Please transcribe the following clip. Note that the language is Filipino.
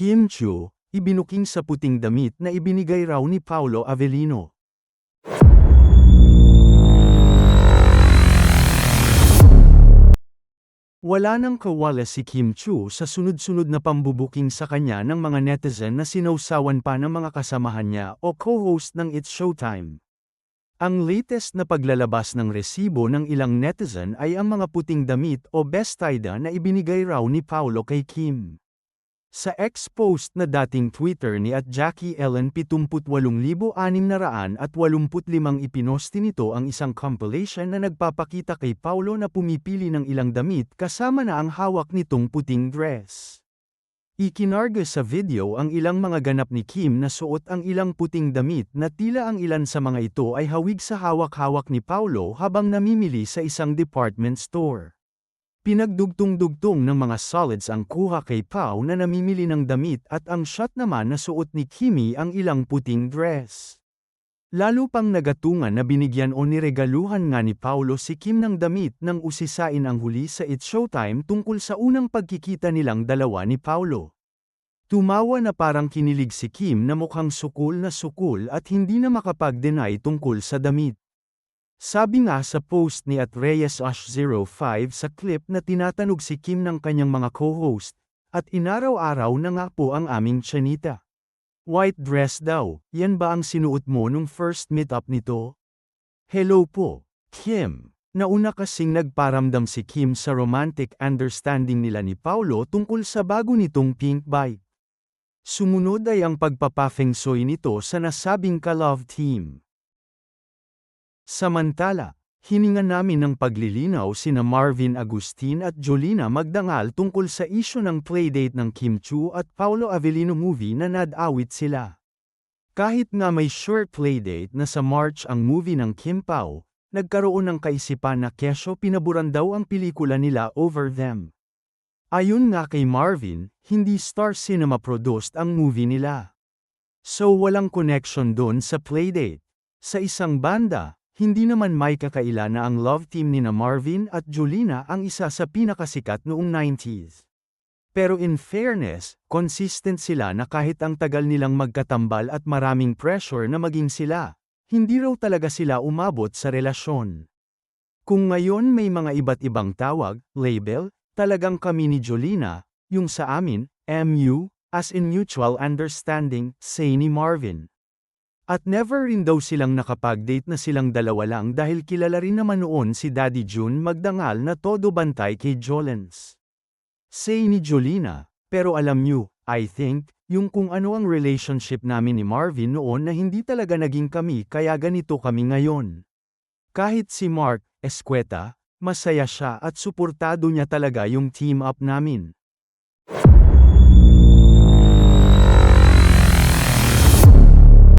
Kim Chiu, ibinuking sa puting damit na ibinigay raw ni Paolo Avellino. Wala nang kawala si Kim Chiu sa sunod-sunod na pambubuking sa kanya ng mga netizen na sinawsawan pa ng mga kasamahan niya o co-host ng It's Showtime. Ang latest na paglalabas ng resibo ng ilang netizen ay ang mga puting damit o bestida na ibinigay raw ni Paolo kay Kim. Sa ex-post na dating Twitter ni @Jackie Ellen 78,685 ipinosti nito ang isang compilation na nagpapakita kay Paolo na pumipili ng ilang damit kasama na ang hawak nitong puting dress. Ikinarga sa video ang ilang mga ganap ni Kim na suot ang ilang puting damit na tila ang ilan sa mga ito ay hawig sa hawak-hawak ni Paolo habang namimili sa isang department store. Pinagdugtong-dugtong ng mga solids ang kuha kay Pao na namimili ng damit at ang shot naman na suot ni Kimi ang ilang puting dress. Lalo pang nagatungan na binigyan o niregaluhan nga ni Paolo si Kim ng damit nang usisain ang huli sa It's Showtime tungkol sa unang pagkikita nilang dalawa ni Paolo. Tumawa na parang kinilig si Kim na mukhang sukol at hindi na makapag-deny tungkol sa damit. Sabi nga sa post ni @ReyesAsh05 sa clip na tinatanong si Kim ng kanyang mga co-host, at inaraw-araw na nga po ang aming tsanita. White dress daw, yan ba ang sinuot mo nung first meet-up nito? Hello po, Kim. Nauna kasing nagparamdam si Kim sa romantic understanding nila ni Paolo tungkol sa bago nitong pink bike. Sumunod ay ang pagpapafeng shui nito sa nasabing ka-love team. Samantala, hininga namin ng paglilinaw sina Marvin Agustin at Jolina Magdangal tungkol sa isyu ng playdate ng Kim Chiu at Paolo Avellino movie na nadawit sila. Kahit nga may short playdate na sa March ang movie ng Kim Pao, nagkaroon ng kaisipan na kesyo pinaburan daw ang pelikula nila over them. Ayon nga kay Marvin, hindi Star Cinema produced ang movie nila. So walang connection doon sa playdate. Sa isang banda, hindi naman may kakaila na ang love team nina Marvin at Jolina ang isa sa pinakasikat noong 90s. Pero in fairness, consistent sila na kahit ang tagal nilang magkatambal at maraming pressure na maging sila, hindi raw talaga sila umabot sa relasyon. Kung ngayon may mga iba't ibang tawag, label, talagang kami ni Jolina, yung sa amin, MU, as in mutual understanding, say ni Marvin. At never rin daw silang nakapag-date na silang dalawa lang dahil kilala rin naman noon si Daddy June Magdangal na todo bantay kay Jolens. Say ni Jolina, pero alam nyo, I think, yung kung ano ang relationship namin ni Marvin noon na hindi talaga naging kami kaya ganito kami ngayon. Kahit si Mark Escueta, masaya siya at suportado niya talaga yung team up namin.